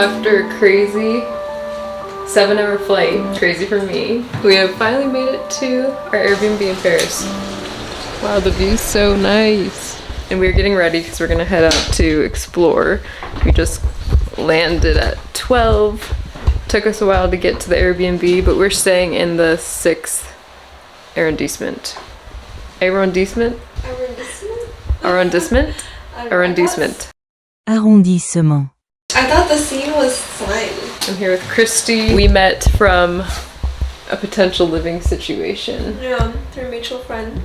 after a crazy 7-hour flight, crazy for me, we have finally made it to our Airbnb in Paris. Wow, the view's so nice. And we're getting ready because we're gonna head out to explore. We just landed at 12. Took us a while to get to the Airbnb, but we're staying in the 6th arrondissement. Arrondissement? Arrondissement? Arrondissement. Arrondissement. I thought the scene was slime. I'm here with Christy. We met from a potential living situation. Yeah, through a mutual friend.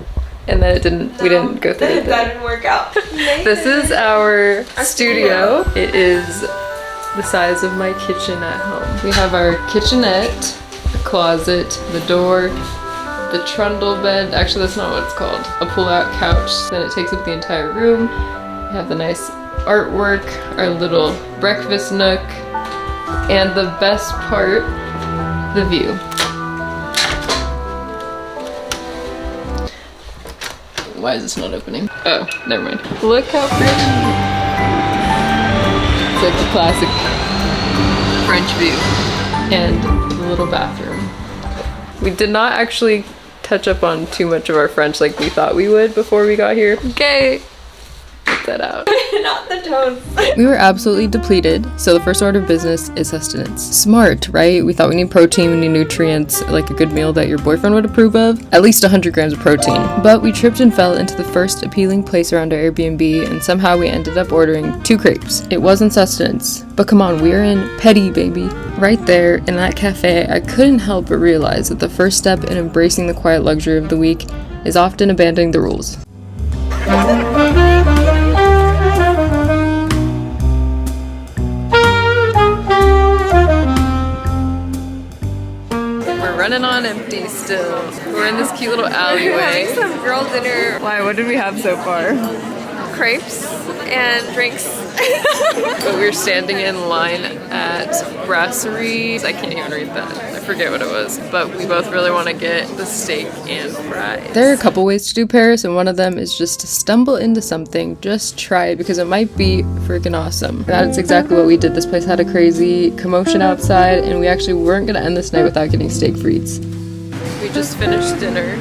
And then we didn't go through it. That didn't work out. This is our studio. It is the size of my kitchen at home. We have our kitchenette, a closet, the door, the trundle bed. Actually, that's not what it's called. A pull-out couch. Then it takes up the entire room. We have the nice artwork, our little breakfast nook, and the best part, the view. Why is this not opening? Oh, never mind. Look how pretty. It's like the classic French view. And the little bathroom. We did not actually touch up on too much of our French like we thought we would before we got here. Okay. Get that out. Not the tones. We were absolutely depleted, so the first order of business is sustenance. Smart, right? We thought we need protein, we need nutrients, like a good meal that your boyfriend would approve of. At least 100 grams of protein. But we tripped and fell into the first appealing place around our Airbnb, and somehow we ended up ordering 2 crepes. It wasn't sustenance, but come on, we're in Petty, baby. Right there, in that cafe, I couldn't help but realize that the first step in embracing the quiet luxury of the week is often abandoning the rules. Running on empty still. We're in this cute little alleyway. We're having some girl dinner. Why? What did we have so far? Crepes and drinks. But we're standing in line at Brasserie. I can't even read that. I forget what it was. But we both really want to get the steak and fries. There are a couple ways to do Paris, and one of them is just to stumble into something. Just try it because it might be freaking awesome. That's exactly what we did. This place had a crazy commotion outside, and we actually weren't going to end this night without getting steak frites. We just finished dinner.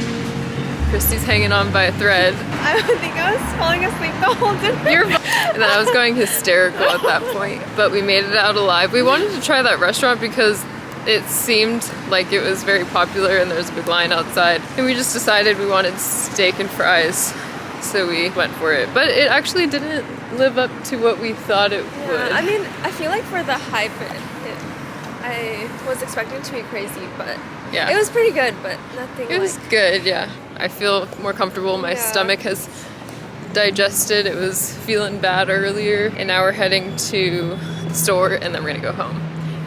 Christy's hanging on by a thread. I think I was falling asleep the whole dinner. And then I was going hysterical at that point. But we made it out alive. We wanted to try that restaurant because it seemed like it was very popular and there was a big line outside. And we just decided we wanted steak and fries. So we went for it. But it actually didn't live up to what we thought it would. I mean, I feel like for the hype, I was expecting it to be crazy, but yeah, it was pretty good, but nothing. It was good, yeah. I feel more comfortable. My stomach has digested. It was feeling bad earlier, and now we're heading to the store, and then we're gonna go home,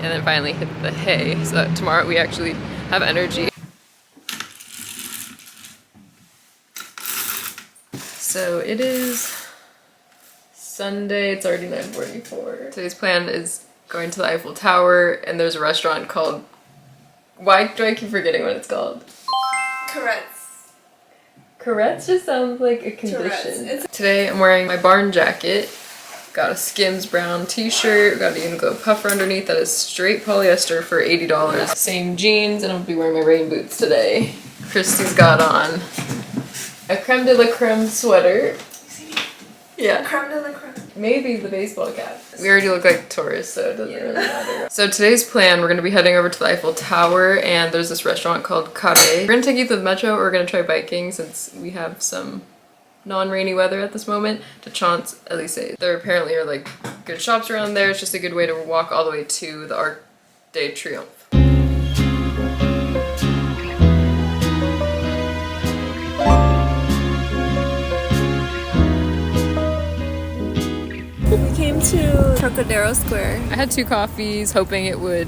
and then finally hit the hay, so that tomorrow we actually have energy. So it is Sunday. It's already 9:44. Today's plan is going to the Eiffel Tower, and there's a restaurant called, why do I keep forgetting what it's called? Carrots. Carrots just sounds like a condition. Today I'm wearing my barn jacket, got a Skims brown t-shirt, got a Uniqlo puffer underneath that is straight polyester for $80. Same jeans, and I'll be wearing my rain boots today. Christy's got on a creme de la creme sweater. Yeah. Creme de la creme. Maybe the baseball cap. We already look like tourists, so it doesn't really matter. So today's plan, we're going to be heading over to the Eiffel Tower, and there's this restaurant called Café. We're going to take either the metro or we're going to try biking since we have some non-rainy weather at this moment to Champs-Élysées. There apparently are like good shops around there. It's just a good way to walk all the way to the Arc de Triomphe. We came to Trocadero Square. I had 2 coffees, hoping it would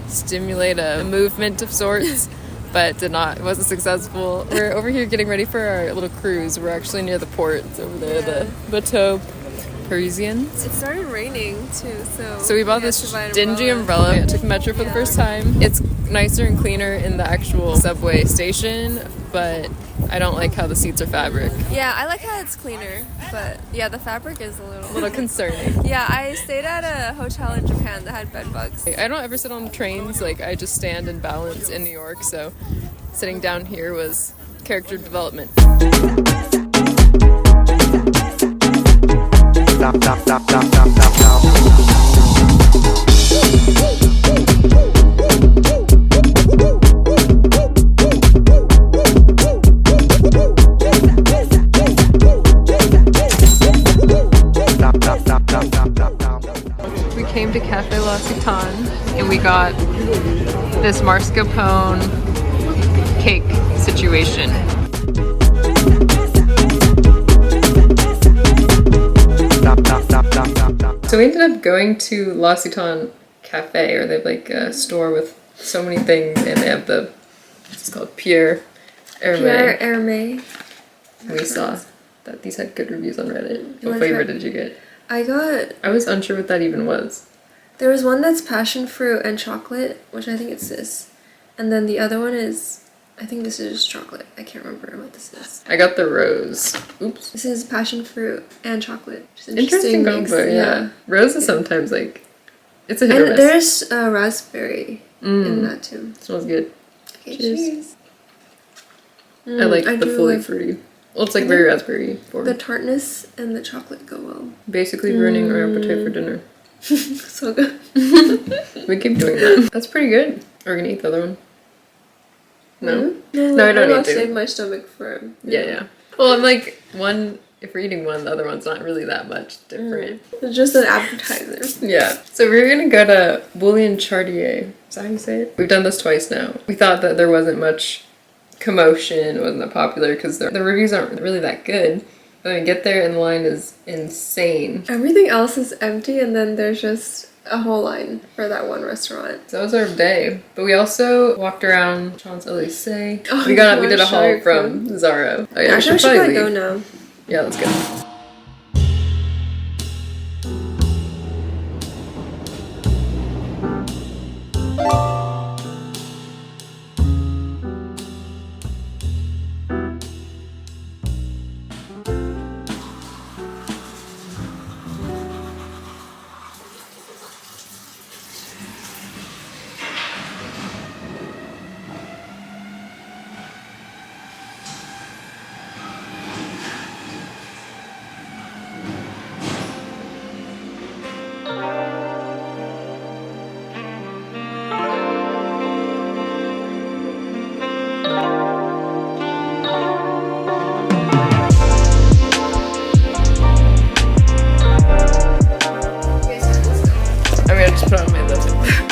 stimulate a movement of sorts, but did not. It wasn't successful. We're over here getting ready for our little cruise. We're actually near the port. It's over there, the Bateau Parisien. It started raining too, so we bought this dingy umbrella. I took the metro for the first time. It's nicer and cleaner in the actual subway station, but I don't like how the seats are fabric. Yeah, I like how it's cleaner, but yeah, the fabric is a little Concerning. Yeah, I stayed at a hotel in Japan that had bed bugs. I don't ever sit on trains, like I just stand and balance in New York, so sitting down here was character development. We came to Café and we got this mascarpone cake situation. So we ended up going to L'Occitane Cafe, or they have like a store with so many things, and they have the, it's called Pierre Hermé. We saw that these had good reviews on Reddit. What flavor did you get? I was unsure what that even was. There was one that's passion fruit and chocolate, which I think it's this. And then the other one is, I think this is just chocolate. I can't remember what this is. I got the rose. Oops. This is passion fruit and chocolate. Interesting combo, yeah. Rose is sometimes like, it's a hit or miss. There's raspberry in that too. Smells good. Okay, cheers. I like the fully fruity. Well, it's like very raspberry forward. The tartness and the chocolate go well. Basically ruining our appetite for dinner. So good. We keep doing that. That's pretty good. Are we gonna eat the other one? No? No, I don't need to. Save my stomach for... Yeah. Well, I'm like, if we're eating one, the other one's not really that much different. It's just an appetizer. Yeah. So we're gonna go to Bouillon Chartier. Is that how you say it? We've done this twice now. We thought that there wasn't much commotion, it wasn't that popular because the reviews aren't really that good. But when we get there and the line is insane. Everything else is empty and then there's just a whole line for that one restaurant. So that was our day. But we also walked around Champs-Élysées. Oh, we did a haul from Zara. Oh yeah, Actually, we should probably go now. Yeah, let's go.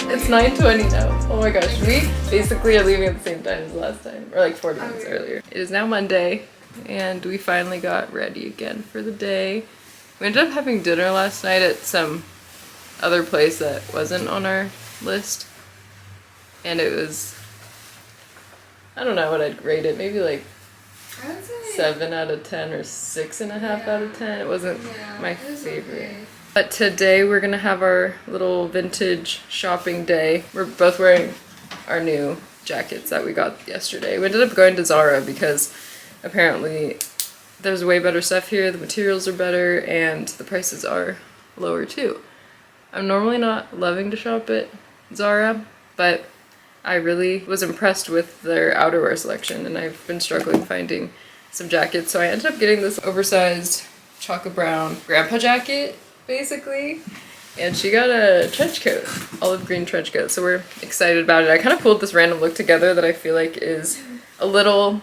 It's 9:20 now. Oh my gosh, we basically are leaving at the same time as last time, or like 40 minutes earlier. It is now Monday, and we finally got ready again for the day. We ended up having dinner last night at some other place that wasn't on our list, and it was, I don't know what I'd rate it, maybe like 7 out of 10 or 6.5 out of 10. It wasn't my favorite. Okay. But today we're gonna have our little vintage shopping day. We're both wearing our new jackets that we got yesterday. We ended up going to Zara because apparently there's way better stuff here, the materials are better, and the prices are lower too. I'm normally not loving to shop at Zara, but I really was impressed with their outerwear selection, and I've been struggling finding some jackets, so I ended up getting this oversized chocolate brown grandpa jacket, basically, and she got a trench coat, olive green trench coat, so we're excited about it. I kind of pulled this random look together that I feel like is a little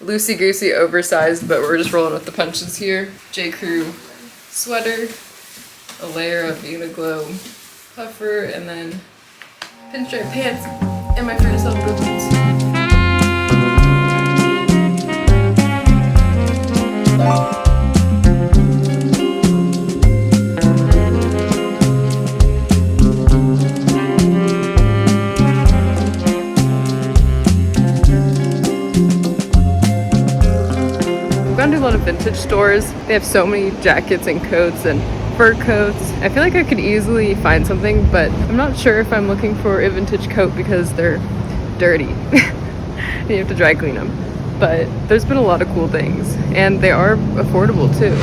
loosey-goosey, oversized, but we're just rolling with the punches here. J. Crew sweater, a layer of Uniqlo puffer, and then pinstripe pants, and my favorite little boots. A lot of vintage stores. They have so many jackets and coats and fur coats. I feel like I could easily find something, but I'm not sure if I'm looking for a vintage coat because they're dirty. You have to dry clean them. but there's been a lot of cool things, and they are affordable too.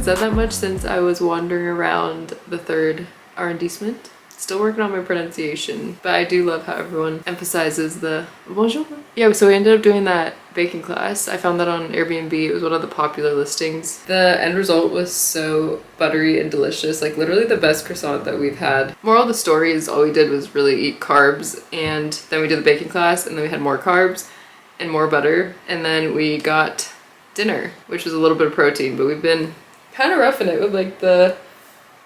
Said that much since I was wandering around the 3rd arrondissement. Still working on my pronunciation, but I do love how everyone emphasizes the bonjour. Yeah, so we ended up doing that baking class. I found that on Airbnb. It was one of the popular listings. The end result was so buttery and delicious, like literally the best croissant that we've had. Moral of the story is all we did was really eat carbs, and then we did the baking class, and then we had more carbs and more butter, and then we got dinner, which was a little bit of protein, but we've been kind of roughing it with like the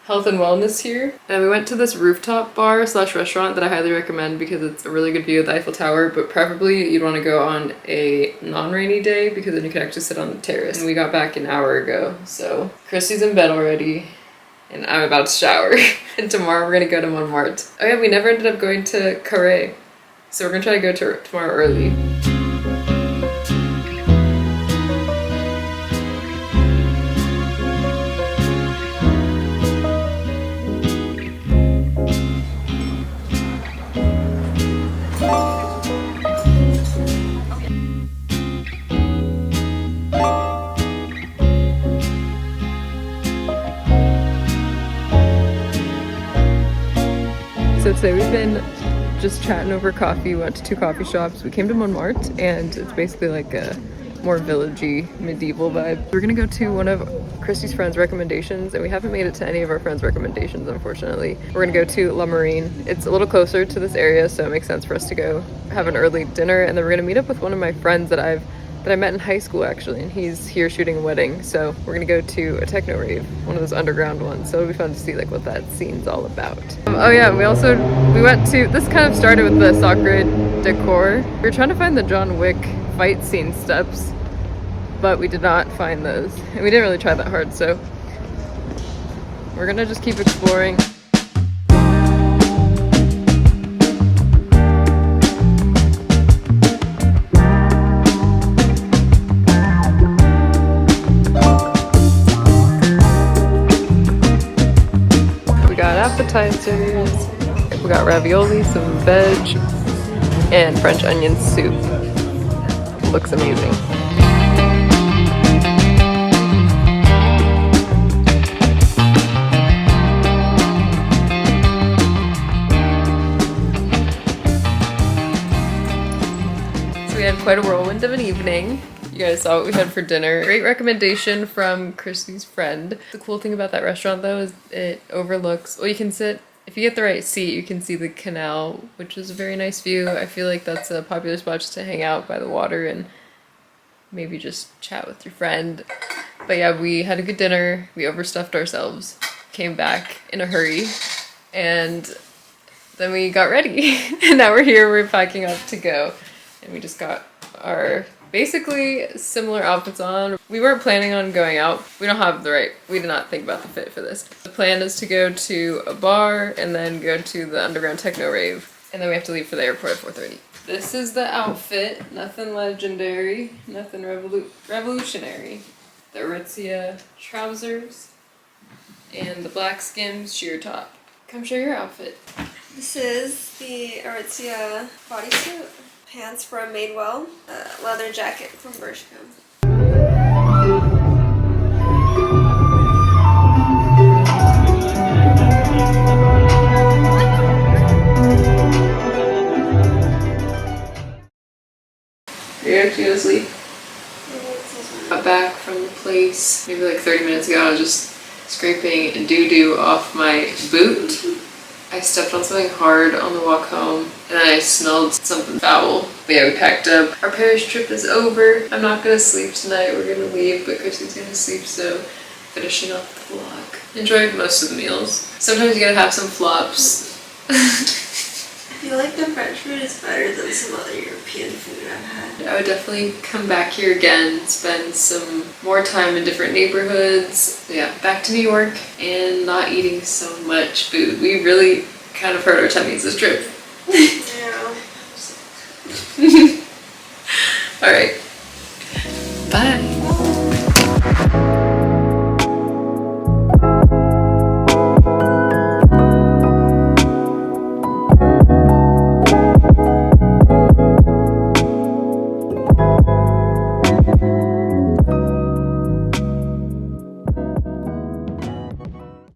health and wellness here. And we went to this rooftop bar slash restaurant that I highly recommend because it's a really good view of the Eiffel Tower, but preferably you'd want to go on a non-rainy day because then you can actually sit on the terrace. And we got back an hour ago, so Christy's in bed already and I'm about to shower. And tomorrow we're gonna go to Montmartre. Oh yeah, we never ended up going to Carré, so we're gonna try to go to tomorrow early. So today we've been just chatting over coffee. We went to 2 coffee shops. We came to Montmartre, and it's basically like a more villagey, medieval vibe. We're gonna go to one of Christy's friends' recommendations, and we haven't made it to any of our friends' recommendations, unfortunately. We're gonna go to La Marine. It's a little closer to this area, so it makes sense for us to go have an early dinner, and then we're gonna meet up with one of my friends that I met in high school actually, and he's here shooting a wedding. So we're gonna go to a techno rave, one of those underground ones. So it'll be fun to see like what that scene's all about. Oh yeah, we went to, this kind of started with the sacre decor. We were trying to find the John Wick fight scene steps, but we did not find those. And we didn't really try that hard, so we're gonna just keep exploring. Appetizers. We got ravioli, some veg, and French onion soup. Looks amazing. So we had quite a whirlwind of an evening. You guys saw what we had for dinner. Great recommendation from Christy's friend. The cool thing about that restaurant though is it overlooks, well, you can sit, if you get the right seat, you can see the canal, which is a very nice view. I feel like that's a popular spot just to hang out by the water and maybe just chat with your friend. But yeah, we had a good dinner. We overstuffed ourselves, came back in a hurry, and then we got ready. And now we're here, we're packing up to go. And we just got our basically similar outfits on. We weren't planning on going out. We did not think about the fit for this. The plan is to go to a bar and then go to the underground techno rave. And then we have to leave for the airport at 4:30. This is the outfit. Nothing legendary, nothing revolutionary. The Aritzia trousers and the black Skims sheer top. Come show your outfit. This is the Aritzia bodysuit. Pants from Madewell, a leather jacket from Bershka. You're actually gonna sleep? Got back from the place maybe like 30 minutes ago. I was just scraping doo-doo off my boot. I stepped on something hard on the walk home and then I smelled something foul. But yeah, we packed up. Our Paris trip is over. I'm not gonna sleep tonight. We're gonna leave, but Chrissy's gonna sleep, so finishing off the vlog. Enjoyed most of the meals. Sometimes you gotta have some flops. I feel like the French food is better than some other European food I've had. I would definitely come back here again, spend some more time in different neighborhoods. Yeah, back to New York and not eating so much food. We really kind of hurt our tummies this trip. Yeah. All right. Bye.